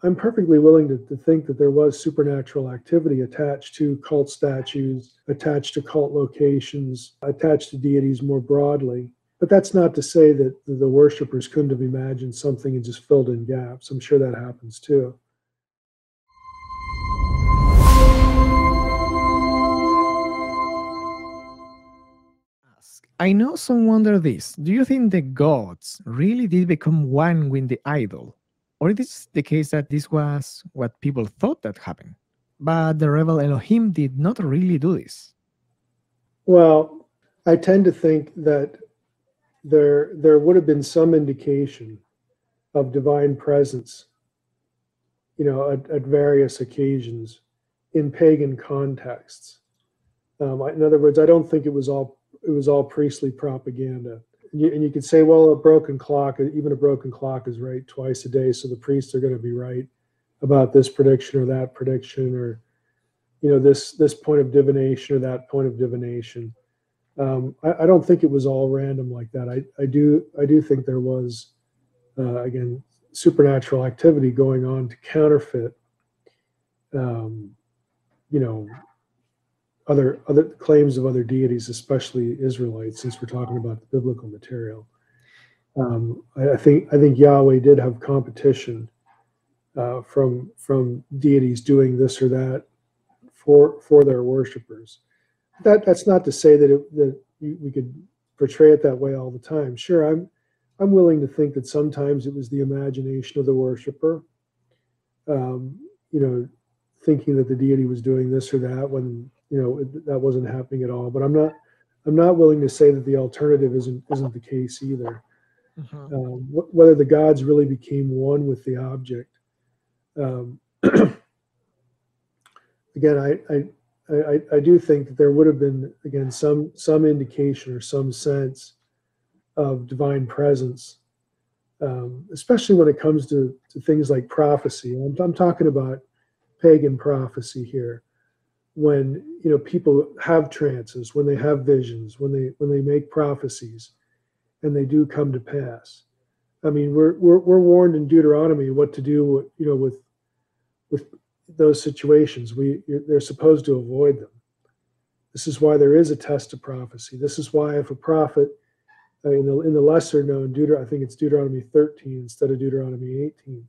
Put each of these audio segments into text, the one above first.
I'm perfectly willing to think that there was supernatural activity attached to cult statues, attached to cult locations, attached to deities more broadly. But that's not to say that the worshipers couldn't have imagined something and just filled in gaps. I'm sure that happens too. I know some wonder this. Do you think the gods really did become one with the idol? Or it is the case that this was what people thought that happened? But the rebel Elohim did not really do this. Well, I tend to think that there would have been some indication of divine presence, at various occasions in pagan contexts. In other words, I don't think it was all priestly propaganda. And you could say, well, even a broken clock is right twice a day, so the priests are going to be right about this prediction or that prediction, or this point of divination or that point of divination. I don't think it was all random like that. I do think there was again supernatural activity going on to counterfeit other claims of other deities, especially Israelites, since we're talking about the biblical material. I think Yahweh did have competition from deities doing this or that for their worshipers. That's not to say that we could portray it that way all the time. Sure, I'm willing to think that sometimes it was the imagination of the worshiper, thinking that the deity was doing this or that when that wasn't happening at all. But I'm not willing to say that the alternative isn't the case either. Whether the gods really became one with the object. Again, I do think that there would have been, again, some indication or some sense of divine presence, especially when it comes to things like prophecy. I'm talking about pagan prophecy here. When people have trances, when they have visions, when they make prophecies, and they do come to pass. I mean, we're warned in Deuteronomy what to do, with those situations. They're supposed to avoid them. This is why there is a test of prophecy. This is why if a prophet in the lesser known I think it's Deuteronomy 13 instead of Deuteronomy 18.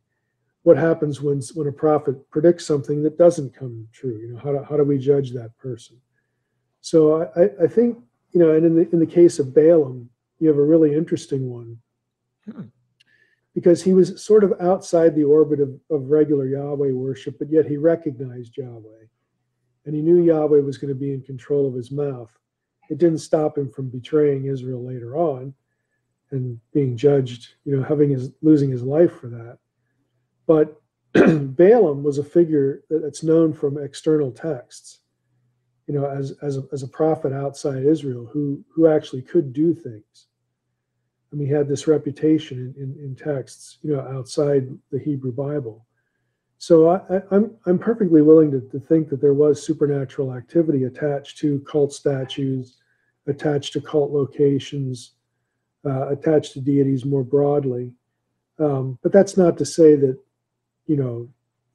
What happens when a prophet predicts something that doesn't come true? How do we judge that person? So I think and in the case of Balaam, you have a really interesting one. Because he was sort of outside the orbit of regular Yahweh worship, but yet he recognized Yahweh. And he knew Yahweh was going to be in control of his mouth. It didn't stop him from betraying Israel later on and being judged, losing his life for that. But Balaam was a figure that's known from external texts, as a prophet outside Israel who actually could do things. I mean, he had this reputation in texts, outside the Hebrew Bible. So I'm perfectly willing to think that there was supernatural activity attached to cult statues, attached to cult locations, attached to deities more broadly. But that's not to say that,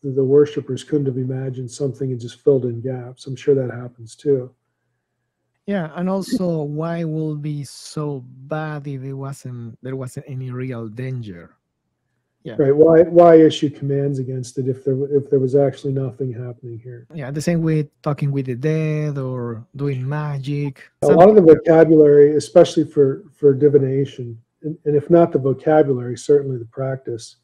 the worshipers couldn't have imagined something and just filled in gaps. I'm sure that happens too. Yeah, and also, why would be so bad if there wasn't any real danger? Yeah, Right. Why issue commands against it if there was actually nothing happening here? yeah. The same with talking with the dead or doing magic. A lot of the vocabulary, especially for divination, and if not the vocabulary, certainly the practice,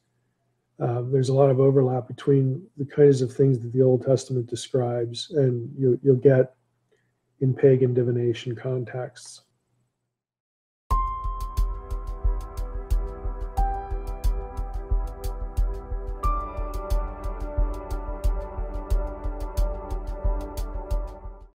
there's a lot of overlap between the kinds of things that the Old Testament describes and you'll get in pagan divination contexts.